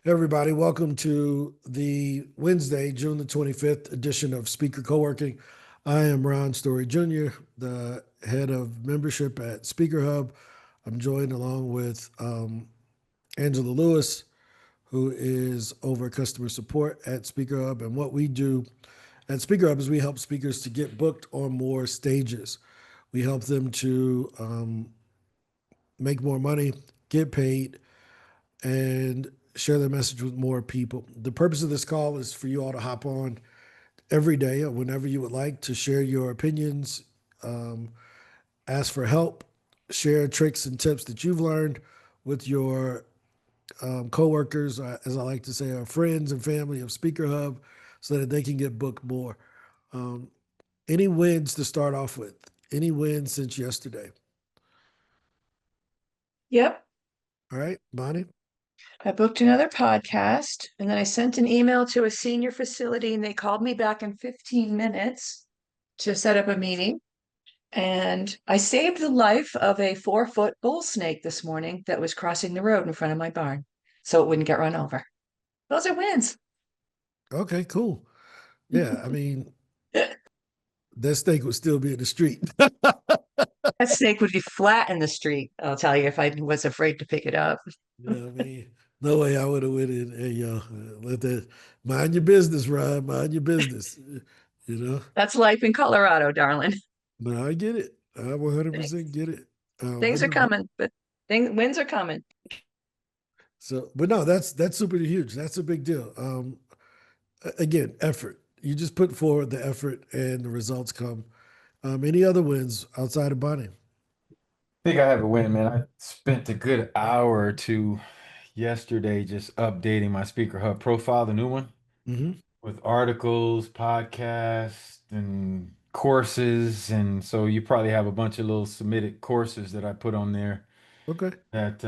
Hey everybody, welcome to the Wednesday, June the 25th edition of Speaker Co-working. I am Ron Story Jr., the head of membership at Speaker Hub. I'm joined along with Angela Lewis, who is over customer support at Speaker Hub. And what we do at Speaker Hub is we help speakers to get booked on more stages. We help them to make more money, get paid, and share their message with more people. The purpose of this call is for you all to hop on every day or whenever you would like to share your opinions, um, ask for help, share tricks and tips that you've learned with your coworkers, as I like to say, our friends and family of Speaker Hub, so that they can get booked more. Um, any wins to start off with? Any wins since yesterday? Yep. All right, Bonnie. I booked another podcast and then I sent an email to a senior facility and they called me back in 15 minutes to set up a meeting. And I saved the life of a 4-foot bull snake this morning that was crossing the road in front of my barn so it wouldn't get run over. Those are wins. Okay, cool. Yeah, I mean, that steak would still be in the street. That snake would be flat in the street, I'll tell you, if I was afraid to pick it up. I mean, no way I would have went in. Hey, yo, let that mind your business, Ryan. Mind your business. You know. That's life in Colorado, darling. No, I get it. I 100% get it. Things But are no, coming, but wins are coming. but no, that's super huge. That's a big deal. Again, effort. You just put forward the effort, and the results come. Any other wins outside of Bonnie? Think I have a win, man. I spent a good hour or two yesterday just updating my Speaker Hub profile, the new one, Hmm. with articles, podcasts, and courses. And so you probably have a bunch of little submitted courses that I put on there Okay. that,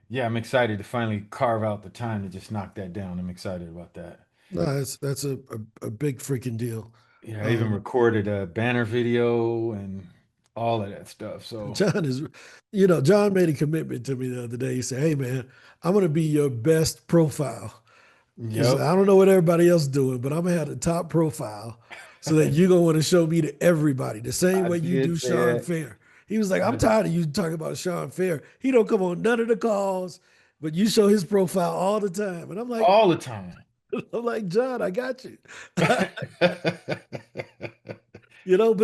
yeah, I'm excited to finally carve out the time to just knock that down. I'm excited about that. No, that's a big freaking deal. Yeah, I even Um, recorded a banner video and all of that stuff. So, John is, John made a commitment to me the other day. He said, "Hey, man, I'm going to be your best profile." He said, yep. "I don't know what everybody else doing, but I'm going to have the top profile so that you're going to want to show me to everybody the same I way you do did say Sean that. Fair." He was like, "I'm I tired of you talking about Sean Fair. He don't come on none of the calls, but you show his profile all the time." And I'm like, all the time. I'm like, John, I got you. But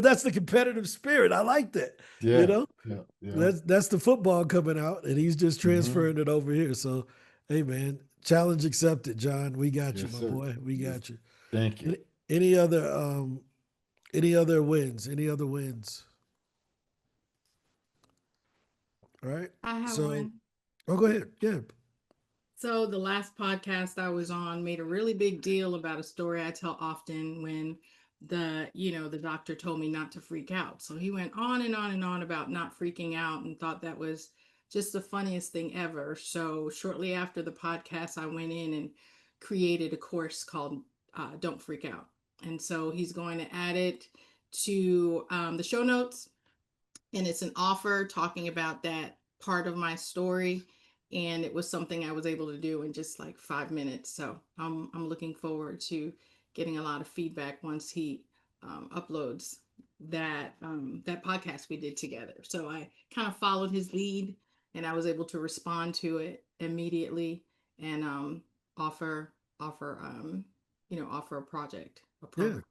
that's the competitive spirit. I like that. You Yeah, know? yeah, yeah. That's the football coming out, and he's just Hmm. transferring it over here. So, hey, man, challenge accepted, John. We got you, Yes, my sir. boy. We Yes. got you. Thank you. Any, any other any other wins? Any other wins? All right. I have So, one. oh, go ahead. Yeah. So the last podcast I was on made a really big deal about a story I tell often when the doctor told me not to freak out. So he went on and on and on about not freaking out and thought that was just the funniest thing ever. So shortly after the podcast, I went in and created a course called Don't Freak Out. And so he's going to add it to the show notes, and it's an offer talking about that part of my story, and it was something I was able to do in just like 5 minutes. So I'm looking forward to getting a lot of feedback once he uploads that podcast we did together. So I kind of followed his lead, and I was able to respond to it immediately and offer offer offer a Yeah. program.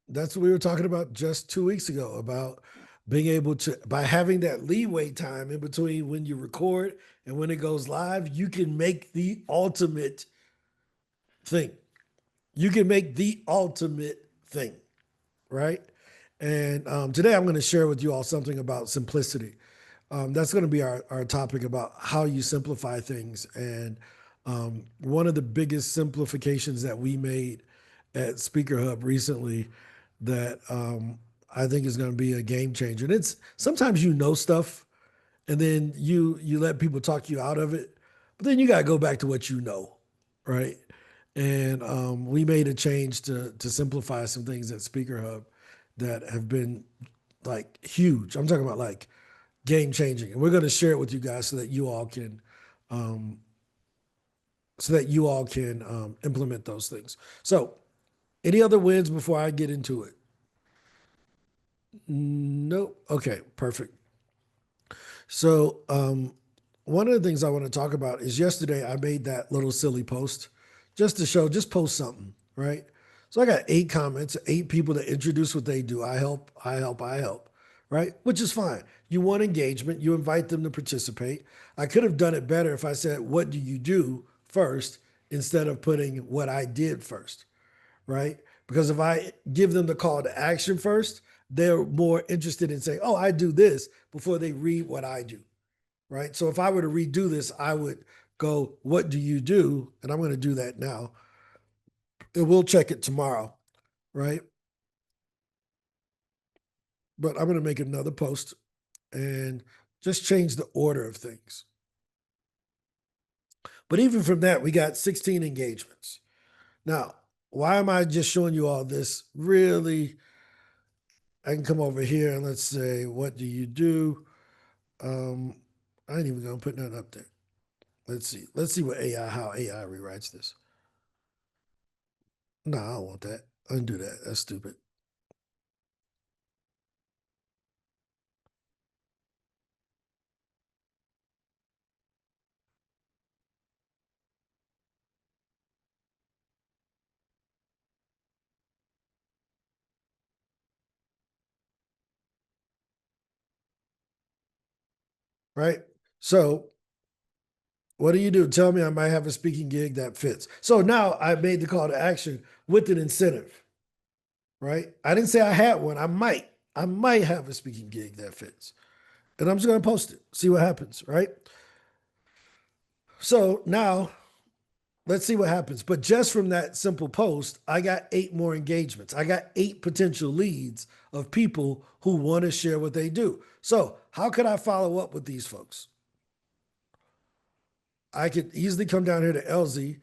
That's what we were talking about just 2 weeks ago about being able to, by having that leeway time in between when you record and when it goes live, you can make the ultimate thing. You can make the ultimate thing, right? And today I'm going to share with you all something about simplicity. That's going to be our topic about how you simplify things. And one of the biggest simplifications that we made at Speaker Hub recently that I think is going to be a game changer. And it's sometimes stuff and then you let people talk you out of it, but then you got to go back to what you know, right? And we made a change to simplify some things at Speaker Hub that have been like huge. I'm talking about like game changing, and we're going to share it with you guys so that you all can so that you all can implement those things. So, any other wins before I get into it? Nope. Okay, perfect. So, one of the things I want to talk about is yesterday I made that little silly post just to show, just post something, right? So I got 8 comments, 8 people that introduce what they do. I help, I help, I help, right? Which is fine. You want engagement, you invite them to participate. I could have done it better if I said, what do you do first, instead of putting what I did first, right? Because if I give them the call to action first, they're more interested in saying, oh, I do this before they read what I do, right? So if I were to redo this, I would go, what do you do? And I'm going to do that now. And we'll check it tomorrow, right? But I'm going to make another post and just change the order of things. But even from that, we got 16 engagements. Now, why am I just showing you all this? Really, I can come over here and let's say, what do you do? I ain't even gonna put nothing up there. Let's see. Let's see what how AI rewrites this. No, I don't want that. Undo that. That's stupid. Right? So what do you do? Tell me I might have a speaking gig that fits. So now I made the call to action with an incentive. Right? I didn't say I had one. I might. I might have a speaking gig that fits. And I'm just gonna post it, see what happens, right? So now let's see what happens. But just from that simple post, I got 8 more engagements. I got 8 potential leads of people who want to share what they do. So how could I follow up with these folks? I could easily come down here to LZ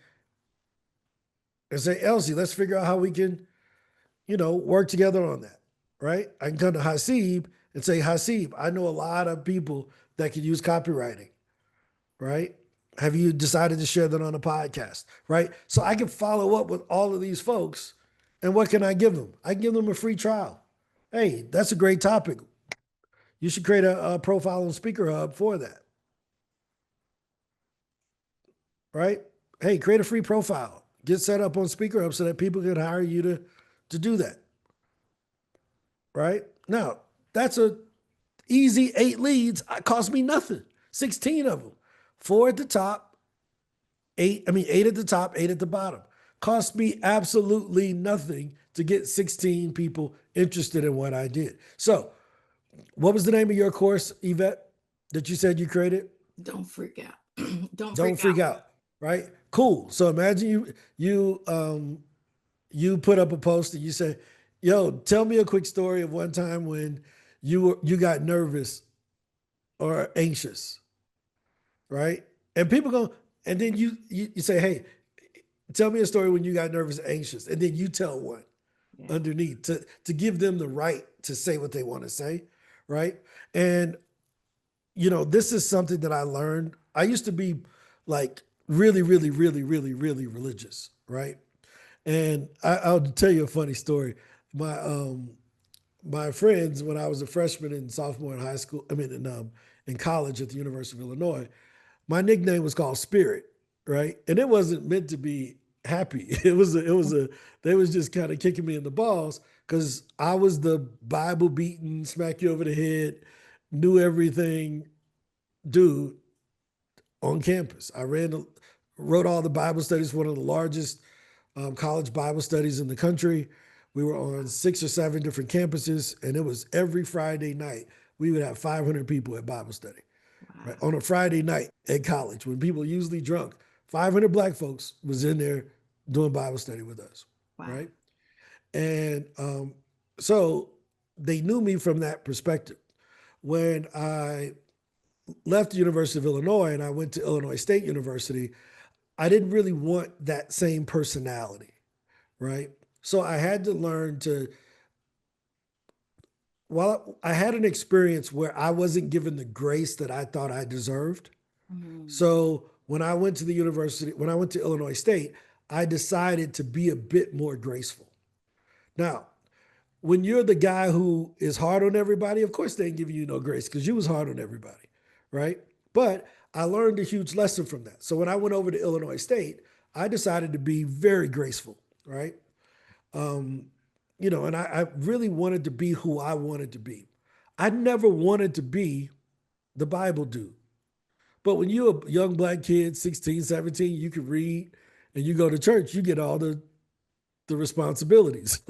and say, LZ, let's figure out how we can, work together on that, right? I can come to Hasib and say, Hasib, I know a lot of people that could use copywriting, right? Have you decided to share that on a podcast, right? So I can follow up with all of these folks. And what can I give them? I give them a free trial. Hey, that's a great topic. You should create a profile on Speaker Hub for that, right? Hey, create a free profile. Get set up on Speaker Hub so that people can hire you to do that, right? Now, that's a easy 8 leads. It cost me nothing. 16 of them. 4 at the top, 8 at the top, 8 at the bottom. Cost me absolutely nothing to get 16 people interested in what I did. So, what was the name of your course, Yvette, that you said you created? Don't freak out. Don't freak out, right? Cool. So imagine you put up a post and you say, "Yo, tell me a quick story of one time when you got nervous or anxious," right? And people go, and then you say, "Hey, tell me a story when you got nervous or anxious," and then you tell one underneath to give them the right to say what they want to say, right? And this is something that I learned. I used to be like really, really, really, really, really religious, right? And I'll tell you a funny story. My friends, when I was a freshman and sophomore in high school, in college at the University of Illinois, my nickname was called Spirit, right? And it wasn't meant to be happy. They was just kind of kicking me in the balls because I was the Bible beating, smack you over the head, knew everything dude on campus. I wrote all the Bible studies, one of the largest college Bible studies in the country. We were on 6 or 7 different campuses, and it was every Friday night. We would have 500 people at Bible study. Wow. Right? On a Friday night at college, when people usually drunk, 500 black folks was in there doing Bible study with us, Wow. right? And so they knew me from that perspective. When I left the University of Illinois and I went to Illinois State University, I didn't really want that same personality, right? So I had to learn I had an experience where I wasn't given the grace that I thought I deserved. Mm. So when I went to the university, when I went to Illinois State, I decided to be a bit more graceful. Now, when you're the guy who is hard on everybody, of course they ain't giving you no grace because you was hard on everybody, right? But I learned a huge lesson from that. So when I went over to Illinois State, I decided to be very graceful, right? And I really wanted to be who I wanted to be. I never wanted to be the Bible dude. But when you're a young black kid, 16, 17, you can read and you go to church, you get all the responsibilities.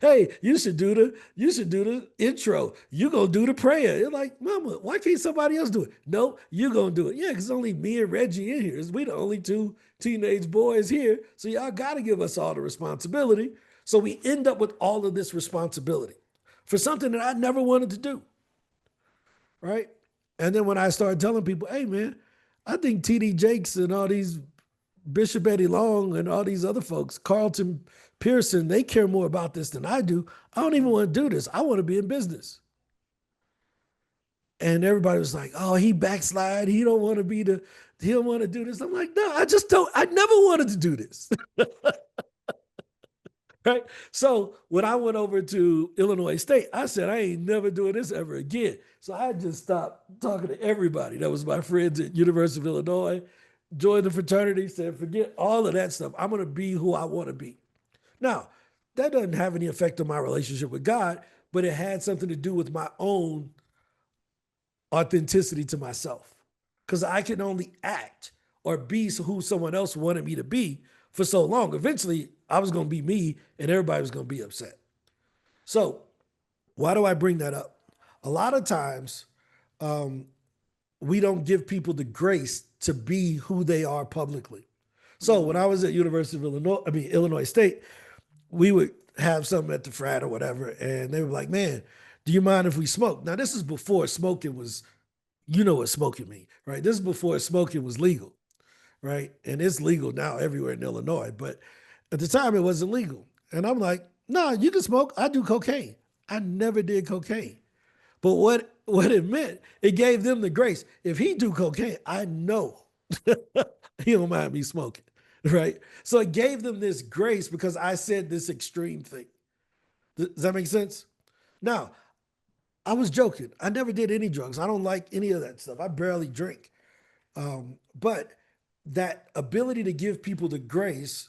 Hey, you should do the intro. You gonna do the prayer. You're like, mama, why can't somebody else do it? No, you gonna do it. Yeah, because only me and Reggie in here. We the only two teenage boys here. So y'all gotta give us all the responsibility. So we end up with all of this responsibility for something that I never wanted to do. Right. And then when I started telling people, hey man, I think TD Jakes and all these Bishop Eddie Long and all these other folks, Carlton Pearson, they care more about this than I do. I don't even want to do this. I want to be in business. And everybody was like, oh, he backslide. He don't want to do this. I'm like, no, I never wanted to do this. Right. So when I went over to Illinois State, I said, I ain't never doing this ever again. So I just stopped talking to everybody that was my friends at University of Illinois, joined the fraternity, said, forget all of that stuff. I'm going to be who I want to be. Now, that doesn't have any effect on my relationship with God, but it had something to do with my own authenticity to myself. Because I can only act or be who someone else wanted me to be for so long. Eventually, I was going to be me and everybody was going to be upset. So, why do I bring that up? A lot of times, we don't give people the grace to be who they are publicly. So when I was at Illinois State, we would have something at the frat or whatever, and they were like, man, do you mind if we smoke? Now, this is before smoking was, you know what smoking means, right? This is before smoking was legal, right? And it's legal now everywhere in Illinois, but at the time it wasn't legal. And I'm like, no, you can smoke. I do cocaine. I never did cocaine. But what it meant, it gave them the grace. If he do cocaine, I know he don't mind me smoking, right? So it gave them this grace because I said this extreme thing. Does that make sense? Now, I was joking. I never did any drugs. I don't like any of that stuff. I barely drink. But that ability to give people the grace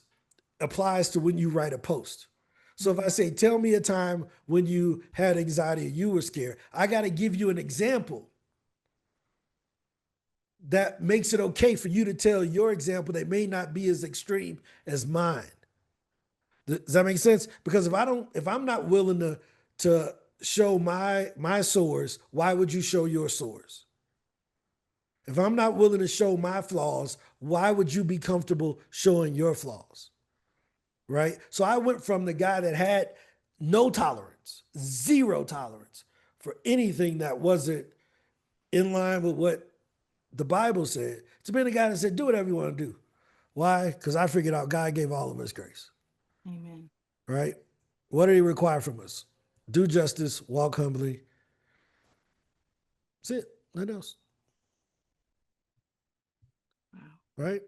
applies to when you write a post. So if I say, tell me a time when you had anxiety or you were scared, I got to give you an example that makes it okay for you to tell your example that may not be as extreme as mine. Does that make sense? Because if I'm not willing to show my sores, why would you show your sores? If I'm not willing to show my flaws, why would you be comfortable showing your flaws? Right? So I went from the guy that had no tolerance, zero tolerance for anything that wasn't in line with what the Bible said, to being the guy that said, do whatever you want to do. Why? Because I figured out God gave all of us grace. Amen. Right? What did he require from us? Do justice, walk humbly. That's it. Nothing else. Wow. Right?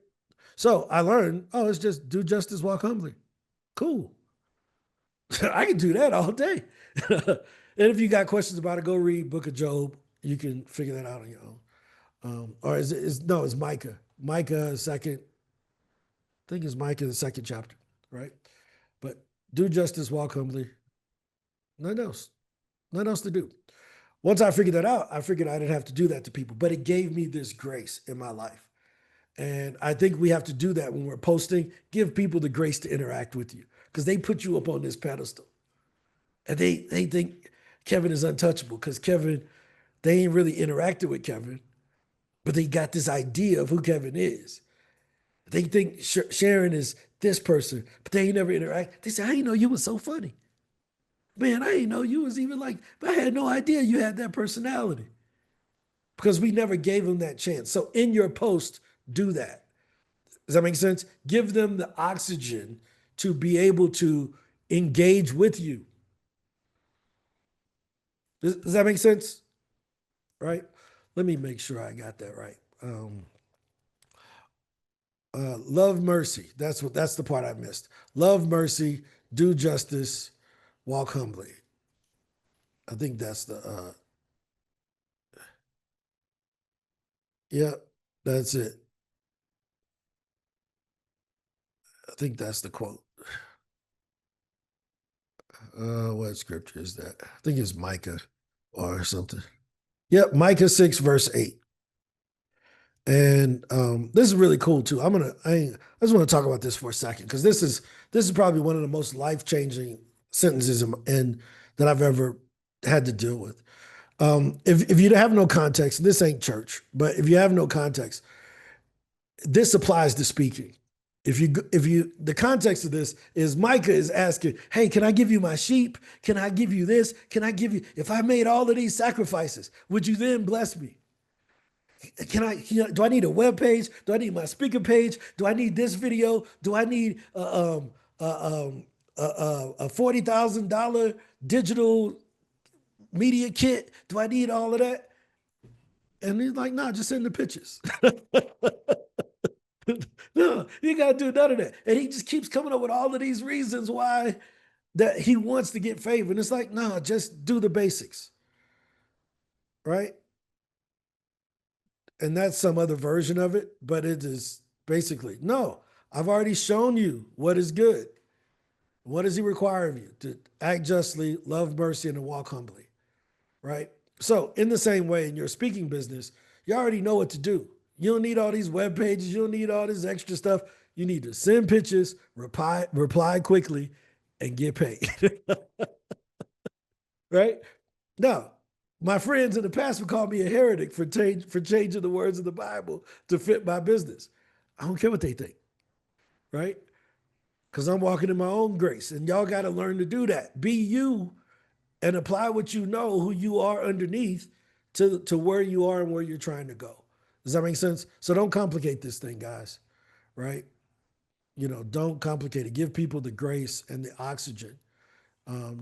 So I learned, it's just do justice, walk humbly. Cool. I can do that all day. And if you got questions about it, go read Book of Job. You can figure that out on your own. Or it's Micah. Micah second. I think it's Micah the second chapter, right? But do justice, walk humbly. Nothing else. Nothing else to do. Once I figured that out, I figured I didn't have to do that to people. But it gave me this grace in my life. And I think we have to do that when we're posting. Give people the grace to interact with you because they put you up on this pedestal. And they think Kevin is untouchable because they ain't really interacted with Kevin, but they got this idea of who Kevin is. They think Sharon is this person, but they ain't never interact. They say, I didn't know you was so funny. Man, I didn't know you was even like, but I had no idea you had that personality because we never gave them that chance. So in your post, do that. Does that make sense? Give them the oxygen to be able to engage with you. Does that make sense? Right? Let me make sure I got that right. Love mercy. That's the part I missed. Love mercy, do justice, walk humbly. I think that's yeah, that's it. I think that's the quote. What scripture is that? I think it's Micah or something. Yep, Micah 6, verse 8. And this is really cool too. I just want to talk about this for a second because this is probably one of the most life-changing sentences in that I've ever had to deal with. If you have no context, this ain't church, but if you have no context, this applies to speaking. The context of this is Micah is asking, hey, can I give you my sheep? Can I give you this? Can I give you, if I made all of these sacrifices, would you then bless me? Do I need a web page? Do I need my speaker page? Do I need this video? Do I need a $40,000 digital media kit? Do I need all of that? And he's like, nah, just send the pictures. No, you got to do none of that. And he just keeps coming up with all of these reasons why that he wants to get favor. And it's like, no, just do the basics. Right? And that's some other version of it, but it is basically, no, I've already shown you what is good. What does he require of you? To act justly, love mercy, and to walk humbly. Right? So in the same way, in your speaking business, you already know what to do. You don't need all these web pages. You don't need all this extra stuff. You need to send pictures, reply quickly, and get paid. Right? Now, my friends in the past would call me a heretic for changing the words of the Bible to fit my business. I don't care what they think. Right? Because I'm walking in my own grace. And y'all got to learn to do that. Be you and apply what you know, who you are underneath, to where you are and where you're trying to go. Does that make sense? So don't complicate this thing, guys, right? Don't complicate it. Give people the grace and the oxygen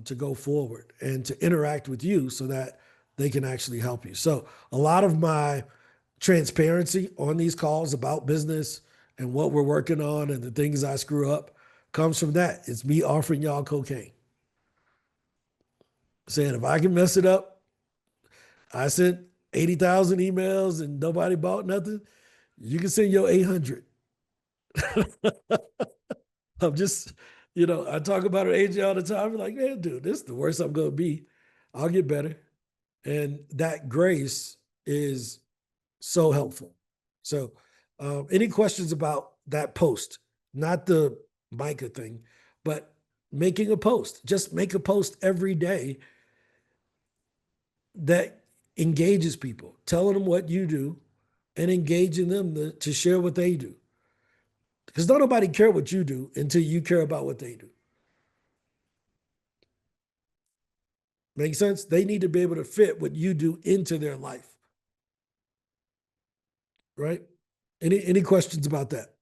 to go forward and to interact with you so that they can actually help you. So a lot of my transparency on these calls about business and what we're working on and the things I screw up comes from that. It's me offering y'all cocaine. Saying if I can mess it up, I sent 80,000 emails and nobody bought nothing, you can send your 800. I'm just, I talk about it AJ all the time. I'm like, man, dude, this is the worst I'm going to be. I'll get better. And that grace is so helpful. So any questions about that post? Not the Micah thing, but making a post. Just make a post every day that engages people, telling them what you do and engaging them to share what they do. Because don't nobody care what you do until you care about what they do. Make sense? They need to be able to fit what you do into their life. Right? Any questions about that?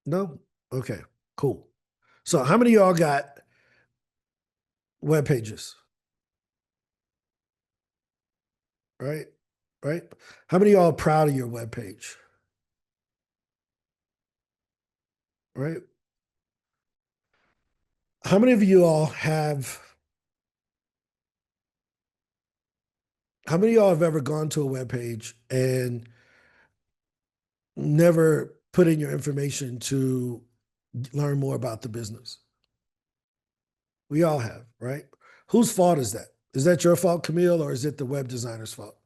No? Okay, cool. So how many of y'all got web pages? Right? Right? How many of y'all are proud of your web page? Right? How many of you all have ever gone to a web page and never put in your information to learn more about the business? We all have, right? Whose fault is that? Is that your fault, Camille, or is it the web designer's fault?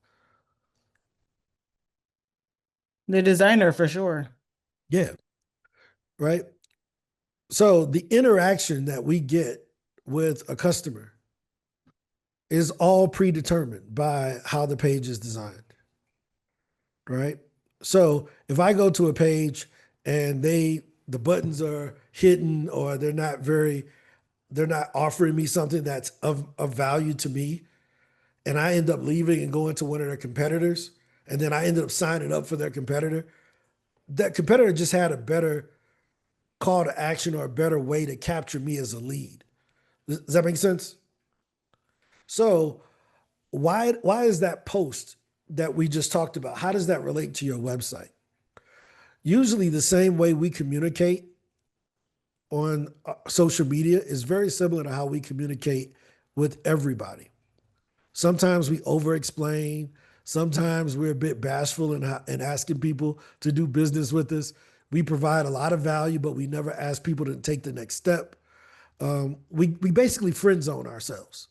The designer for sure. Yeah, right? So the interaction that we get with a customer is all predetermined by how the page is designed, right? So if I go to a page and the buttons are hidden or they're not offering me something that's of value to me, and I end up leaving and going to one of their competitors, and then I ended up signing up for their competitor, that competitor just had a better call to action or a better way to capture me as a lead. Does that make sense? So why is that post that we just talked about, how does that relate to your website? Usually the same way we communicate on social media is very similar to how we communicate with everybody. Sometimes we over-explain. Sometimes we're a bit bashful in asking people to do business with us. We provide a lot of value, but we never ask people to take the next step. We basically friend zone ourselves,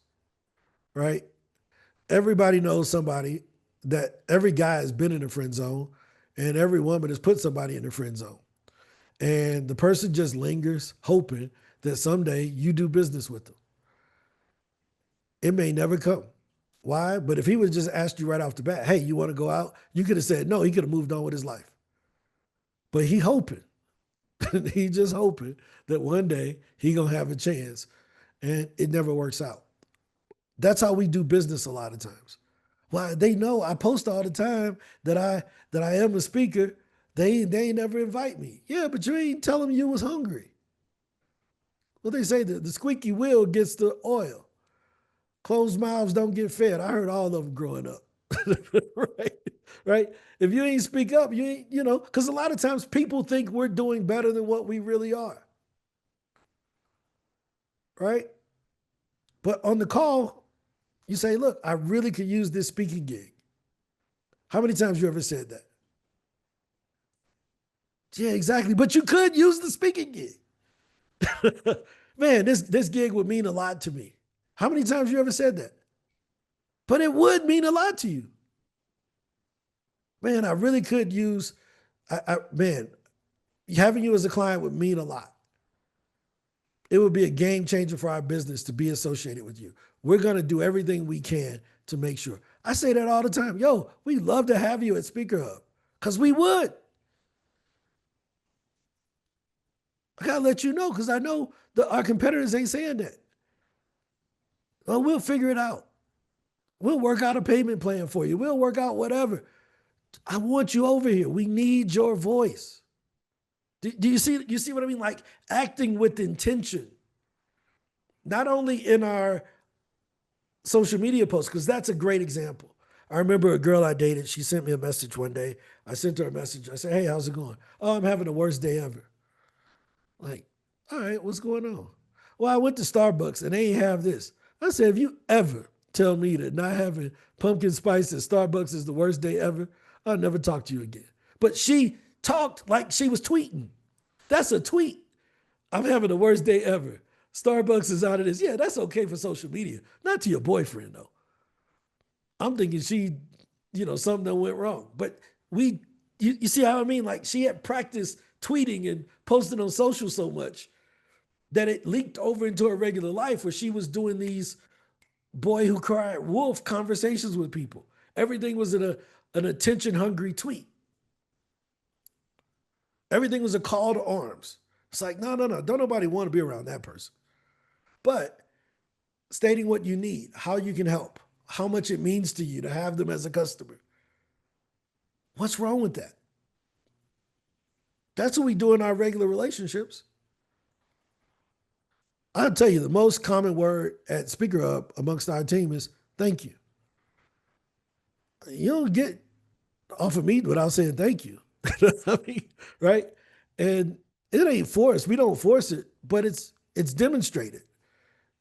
right? Everybody knows somebody that every guy has been in a friend zone, and every woman has put somebody in the friend zone. And the person just lingers, hoping that someday you do business with them. It may never come. Why? But if he would have just asked you right off the bat, hey, you want to go out? You could have said no. He could have moved on with his life. But he hoping, he just hoping that one day he gonna have a chance, and it never works out. That's how we do business a lot of times. Well, they know I post all the time that I am a speaker. They ain't never invite me. Yeah, but you ain't tell them you was hungry. Well, they say that the squeaky wheel gets the oil. Closed mouths don't get fed. I heard all of them growing up. Right? Right? If you ain't speak up, you ain't, because a lot of times people think we're doing better than what we really are. Right? But on the call, you say, look, I really could use this speaking gig. How many times you ever said that? Yeah, exactly. But you could use the speaking gig. Man, this gig would mean a lot to me. How many times you ever said that? But it would mean a lot to you. Man, I really could use, man, having you as a client would mean a lot. It would be a game changer for our business to be associated with you. We're going to do everything we can to make sure. I say that all the time. Yo, we'd love to have you at Speaker Hub because we would. I got to let you know because I know our competitors ain't saying that. Well, we'll figure it out. We'll work out a payment plan for you. We'll work out whatever. I want you over here. We need your voice. Do you see what I mean? Like acting with intention. Not only in our social media posts, because that's a great example. I remember a girl I dated, she sent me a message one day. I sent her a message. I said, hey, how's it going? Oh, I'm having the worst day ever. Like, all right, what's going on? Well, I went to Starbucks and they ain't have this. I said, if you ever tell me that not having pumpkin spice at Starbucks is the worst day ever, I'll never talk to you again. But she talked like she was tweeting. That's a tweet. I'm having the worst day ever. Starbucks is out of this. Yeah, that's okay for social media. Not to your boyfriend, though. I'm thinking something that went wrong. But you see how I mean? Like she had practiced tweeting and posting on social so much that it leaked over into her regular life where she was doing these boy who cried wolf conversations with people. Everything was an attention-hungry tweet. Everything was a call to arms. It's like, no. Don't nobody want to be around that person. But stating what you need, how you can help, how much it means to you to have them as a customer. What's wrong with that? That's what we do in our regular relationships. I'll tell you, the most common word at Speaker Hub amongst our team is thank you. You don't get off of me without saying thank you. I mean, right? And it ain't forced. We don't force it, but it's demonstrated.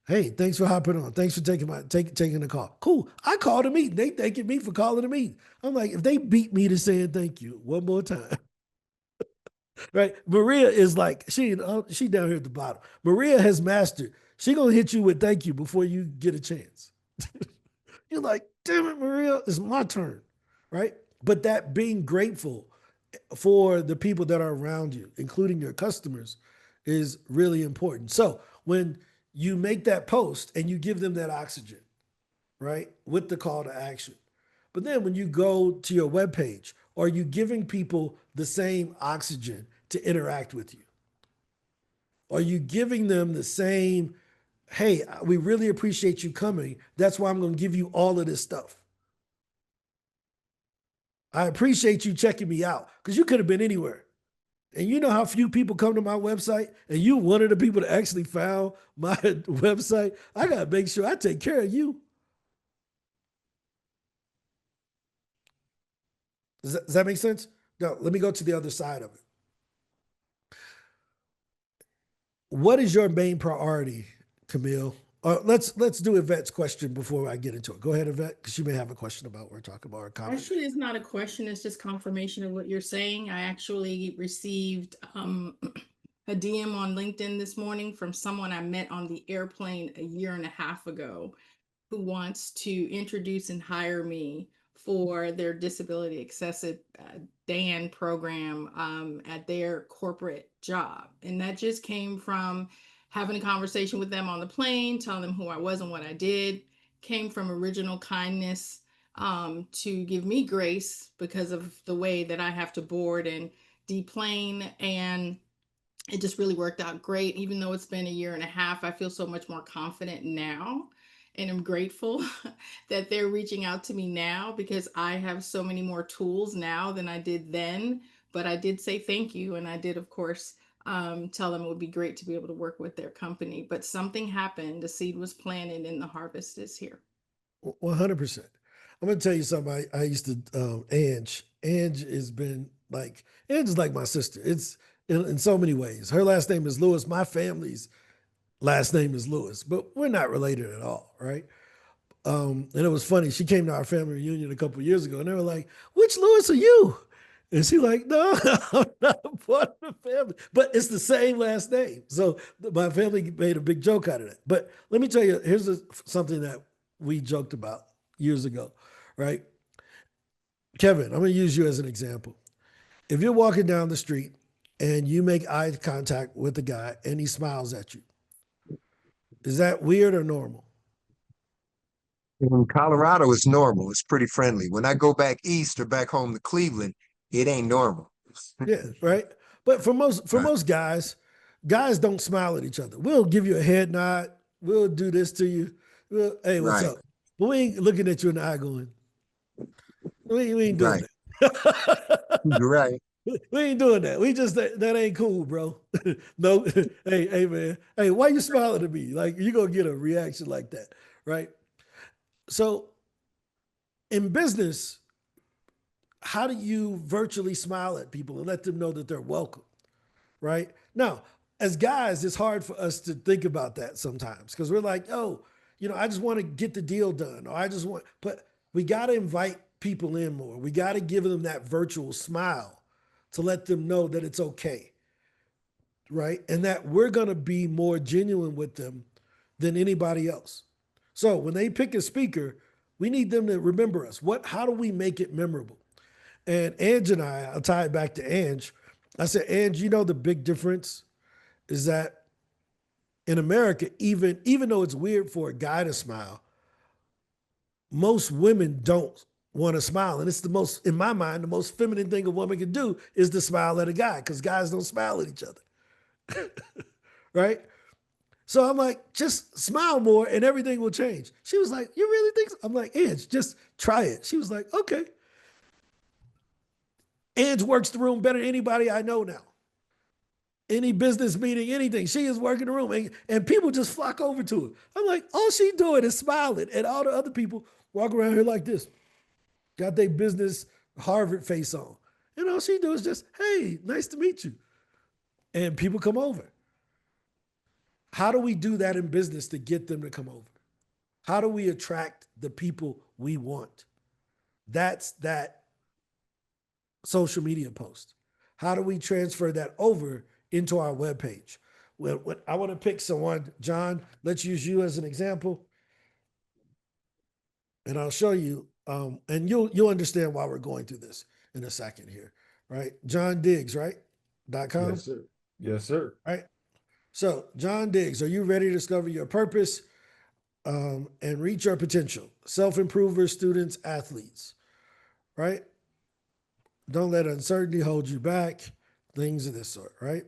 Hey, thanks for hopping on. Thanks for taking the call. Cool. I called a meeting. They thanking me for calling a meeting. I'm like, if they beat me to saying thank you one more time, right? Maria is like, she down here at the bottom. Maria has mastered. She gonna hit you with thank you before you get a chance. You're like, damn it, Maria, it's my turn, right? But that being grateful for the people that are around you, including your customers, is really important. So when you make that post and you give them that oxygen, right, with the call to action, but then when you go to your webpage, are you giving people the same oxygen to interact with you? Are you giving them the same, hey, we really appreciate you coming. That's why I'm going to give you all of this stuff. I appreciate you checking me out because you could have been anywhere. And you know how few people come to my website, and you one of the people that actually found my website. I got to make sure I take care of you. Does that make sense? Now, let me go to the other side of it. What is your main priority, Camille? Let's do Yvette's question before I get into it. Go ahead, Yvette, because you may have a question about what we're talking about or a comment. Actually, it's not a question, it's just confirmation of what you're saying. I actually received a DM on LinkedIn this morning from someone I met on the airplane a year and a half ago who wants to introduce and hire me for their disability excessive DAN program at their corporate job. And that just came from having a conversation with them on the plane, telling them who I was and what I did. Came from original kindness to give me grace because of the way that I have to board and deplane. And it just really worked out great. Even though it's been a year and a half, I feel so much more confident now. And I'm grateful that they're reaching out to me now because I have so many more tools now than I did then. But I did say thank you. And I did, of course, tell them it would be great to be able to work with their company. But something happened. The seed was planted and the harvest is here. 100%. I'm going to tell you something. I used to, Ange. Ange has been like, Ange is like my sister. It's in so many ways. Her last name is Lewis. My family's last name is Lewis, but we're not related at all, right? And it was funny. She came to our family reunion a couple of years ago, and they were like, "Which Lewis are you?" And she like, "No, I'm not a part of the family, but it's the same last name." So my family made a big joke out of that. But let me tell you, here's something that we joked about years ago, right? Kevin, I'm going to use you as an example. If you're walking down the street and you make eye contact with a guy and he smiles at you, is that weird or normal? In Colorado, it's normal. It's pretty friendly. When I go back east or back home to Cleveland, it ain't normal. Yeah, right. But for Right. most guys, guys don't smile at each other. We'll give you a head nod. We'll do this to you. Hey, what's Right. up? But we ain't looking at you in the eye going, we ain't doing Right. that. You're right. We ain't doing that. We just that ain't cool, bro. No, hey man, hey, why you smiling at me? Like you gonna get a reaction like that, right? So in business, how do you virtually smile at people and let them know that they're welcome, right? Now, as guys, it's hard for us to think about that sometimes because we're like, oh, I just want to get the deal done, or I just want, but we got to invite people in more. We got to give them that virtual smile to let them know that it's okay, right? And that we're going to be more genuine with them than anybody else. So when they pick a speaker, we need them to remember us. How do we make it memorable? And Ange and I'll tie it back to Ange. I said, Ange, the big difference is that in America, even though it's weird for a guy to smile, most women don't want to smile. And it's in my mind, the most feminine thing a woman can do is to smile at a guy because guys don't smile at each other. Right? So I'm like, just smile more and everything will change. She was like, you really think so? I'm like, Ange, just try it. She was like, okay. Ange works the room better than anybody I know now. Any business meeting, anything, she is working the room, and people just flock over to her. I'm like, all she doing is smiling, and all the other people walk around here like this, got their business Harvard face on, and all she do is just, hey, nice to meet you, and people come over. How do we do that in business to get them to come over? How do we attract the people we want? That's that social media post. How do we transfer that over into our webpage? Well, I want to pick someone, John, let's use you as an example. And I'll show you, and you'll understand why we're going through this in a second here, right? John Diggs, right? .com. Yes, sir. Yes, sir. Right. So, John Diggs, are you ready to discover your purpose and reach your potential? Self-improvers, students, athletes, right? Don't let uncertainty hold you back. Things of this sort, right?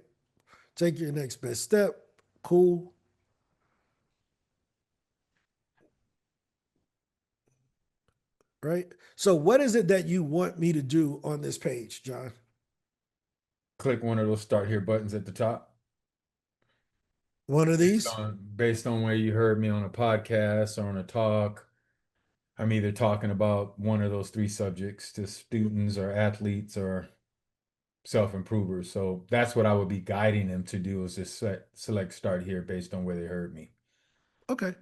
Take your next best step. Cool. Right? So what is it that you want me to do on this page, John? Click one of those start here buttons at the top. One of these? Based on where you heard me on a podcast or on a talk. I'm either talking about one of those three subjects to students or athletes or self-improvers. So that's what I would be guiding them to do is just select start here based on where they heard me. Okay,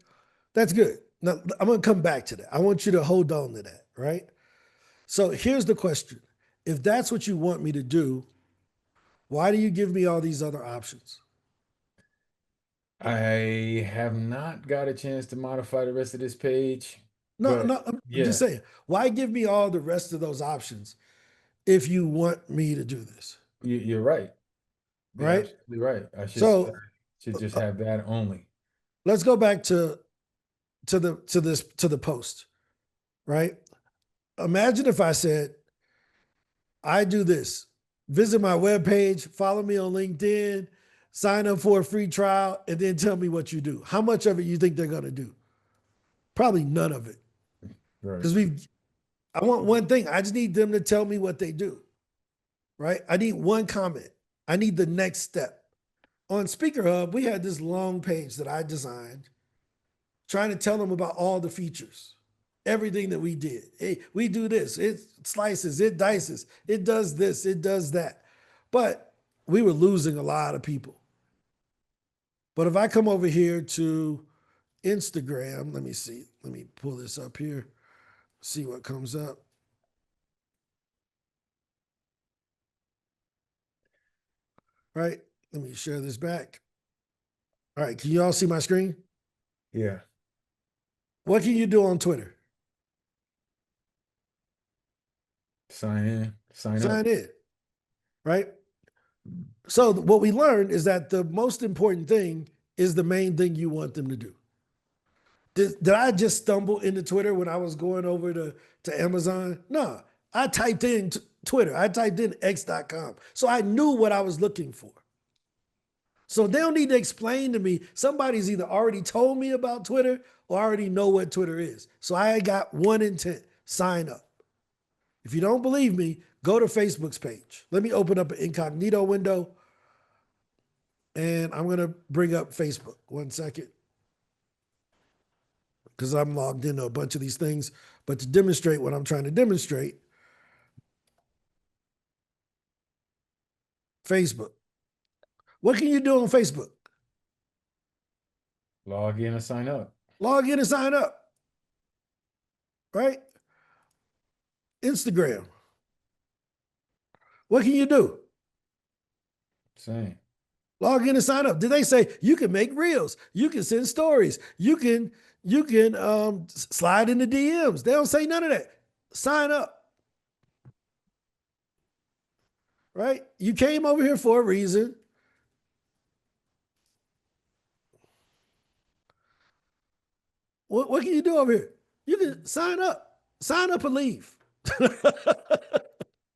that's good. Now I'm going to come back to that. I want you to hold on to that, right? So here's the question. If that's what you want me to do, why do you give me all these other options? I have not got a chance to modify the rest of this page, No, but no, I'm just yeah, saying, why give me all the rest of those options if you want me to do this, you're right. You're right? absolutely right. I So should just uh, have that only. let's go back to the post, right? Imagine if I said, I do this. Visit my webpage, follow me on LinkedIn, sign up for a free trial, and then tell me what you do. How much of it you think they're going to do? Probably none of it. Right. Because I want one thing. I just need them to tell me what they do, right? I need one comment. I need the next step. On Speaker Hub, we had this long page that I designed trying to tell them about all the features, everything that we did. Hey, we do this, it slices, it dices, it does this, it does that. But we were losing a lot of people. But if I come over here to Instagram, let me see, let me pull this up here, see what comes up. Right, let me share this back. All right, can you all see my screen? Yeah. What can you do on Twitter? Sign in, sign up. Sign in, right? So what we learned is that the most important thing is the main thing you want them to do. Did I just stumble into Twitter when I was going over to Amazon? No, I typed in Twitter. I typed in x.com. So I knew what I was looking for. So they don't need to explain to me. Somebody's either already told me about Twitter or I already know what Twitter is. So I got one intent, sign up. If you don't believe me, go to Facebook's page. Let me open up an incognito window and I'm going to bring up Facebook. 1 second. Because I'm logged into a bunch of these things. But to demonstrate what I'm trying to demonstrate, Facebook. What can you do on Facebook? Log in and sign up. Log in and sign up, right? Instagram. What can you do? Same. Log in and sign up. Did they say you can make reels? You can send stories. You can slide in the DMs. They don't say none of that. Sign up. Right? You came over here for a reason. What can you do over here? You can sign up. Sign up and leave.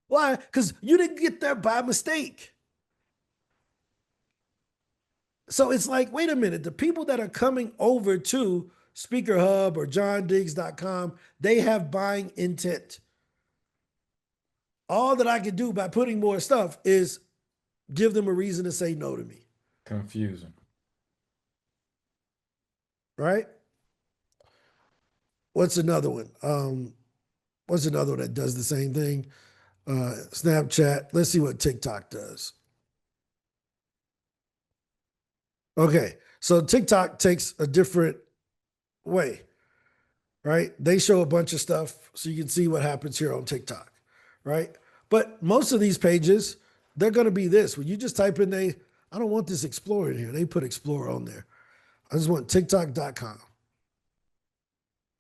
Why? Because you didn't get there by mistake. So it's like, wait a minute, the people that are coming over to Speaker Hub or johndiggs.com, they have buying intent. All that I can do by putting more stuff is give them a reason to say no to me. Confusing. Right? What's another one? What's another one that does the same thing? Snapchat. Let's see what TikTok does. Okay, so TikTok takes a different way, right? They show a bunch of stuff so you can see what happens here on TikTok, right? But most of these pages, they're going to be this. When you just type in I don't want this Explorer in here. They put Explorer on there. I just want TikTok.com.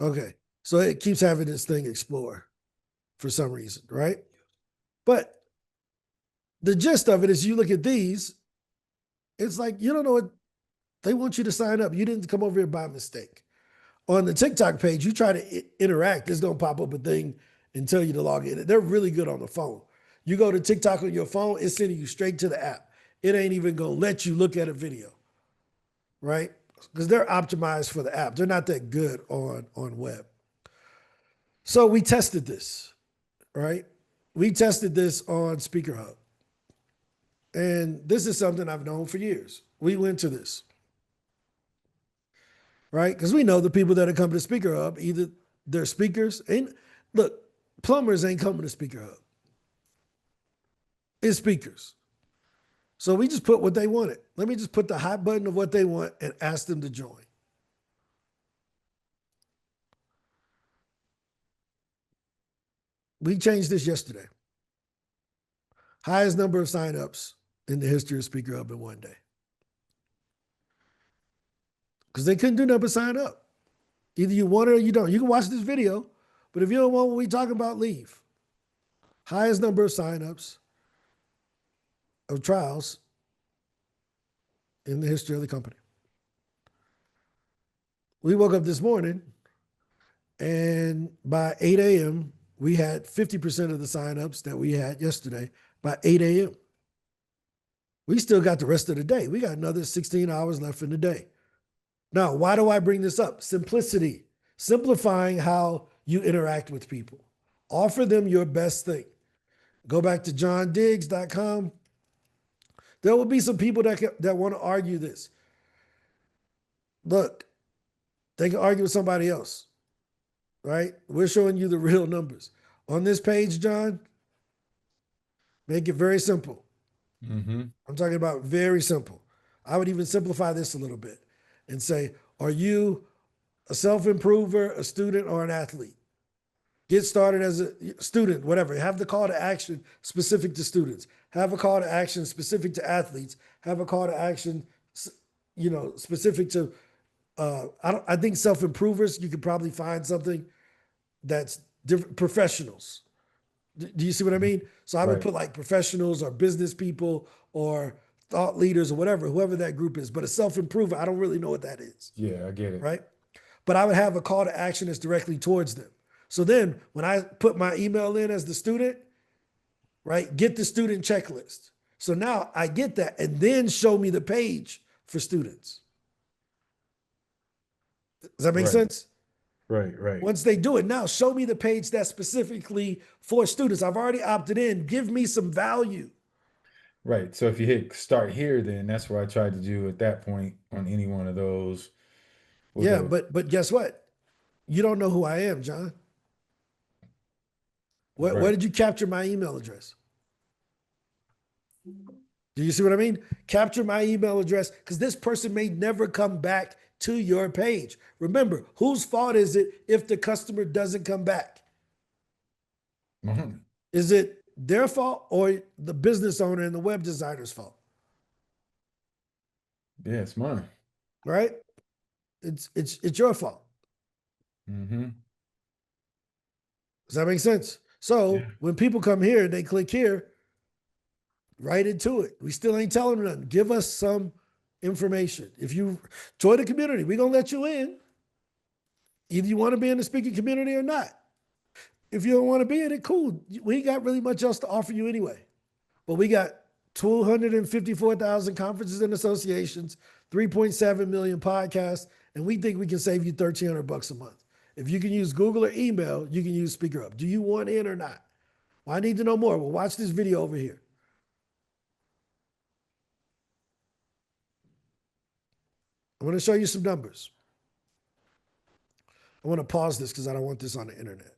Okay, so it keeps having this thing Explorer for some reason, right? But the gist of it is you look at these, it's like you don't know what they want you to sign up. You didn't come over here by mistake. On the TikTok page, you try to interact, it's going to pop up a thing and tell you to log in. They're really good on the phone. You go to TikTok on your phone, it's sending you straight to the app. It ain't even going to let you look at a video, right? Because they're optimized for the app. They're not that good on web. So we tested this, right? We tested this on Speaker Hub. And this is something I've known for years. We went to this, right? Because we know the people that are coming to Speaker Hub, either their speakers. Ain't look, plumbers ain't coming to Speaker Hub. It's speakers. So we just put what they wanted. Let me just put the hot button of what they want and ask them to join. We changed this yesterday. Highest number of signups in the history of Speaker Hub in one day. Because they couldn't do nothing but sign up. Either you want it or you don't. You can watch this video, but if you don't want what we talking about, leave. Highest number of signups of trials in the history of the company. We woke up this morning and by 8 a.m., we had 50% of the signups that we had yesterday by 8 a.m. We still got the rest of the day. We got another 16 hours left in the day. Now, why do I bring this up? Simplicity, simplifying how you interact with people. Offer them your best thing. Go back to johndiggs.com. There will be some people that want to argue this. Look, they can argue with somebody else, right? We're showing you the real numbers. On this page, John, make it very simple. Mm-hmm. I'm talking about very simple. I would even simplify this a little bit and say, are you a self-improver, a student, or an athlete? Get started as a student, whatever. Have the call to action specific to students. Have a call to action specific to athletes. Have a call to action, specific to, I think self-improvers, you could probably find something that's different. Professionals. Do you see what I mean? So I would Right. put like professionals or business people or thought leaders or whatever, whoever that group is. But a self-improver, I don't really know what that is. Yeah, I get it. Right? But I would have a call to action that's directly towards them. So then when I put my email in as the student, right, get the student checklist. So now I get that and then show me the page for students. Does that make Right. sense? Right. Once they do it, now show me the page that's specifically for students. I've already opted in. Give me some value. Right. So if you hit start here, then that's what I tried to do at that point on any one of those. We'll Yeah, go- but guess what? You don't know who I am, John. Where Right. did you capture my email address? Do you see what I mean? Capture my email address because this person may never come back to your page. Remember, whose fault is it if the customer doesn't come back? Mhm. Is it their fault or the business owner and the web designer's fault? Yeah, it's mine. Right? It's your fault. Mm-hmm. Does that make sense? So Yeah. when people come here and they click here, right into it. We still ain't telling them nothing. Give us some information. If you join the community, we're gonna let you in. Either you want to be in the speaking community or not. If you don't want to be in it, cool. We ain't got really much else to offer you anyway. But we got 254,000 conferences and associations, 3.7 million podcasts, and we think we can save you $1,300 a month. If you can use Google or email, you can use Speaker Up. Do you want in or not? Well, I need to know more. Well, watch this video over here. I'm going to show you some numbers. I want to pause this because I don't want this on the internet.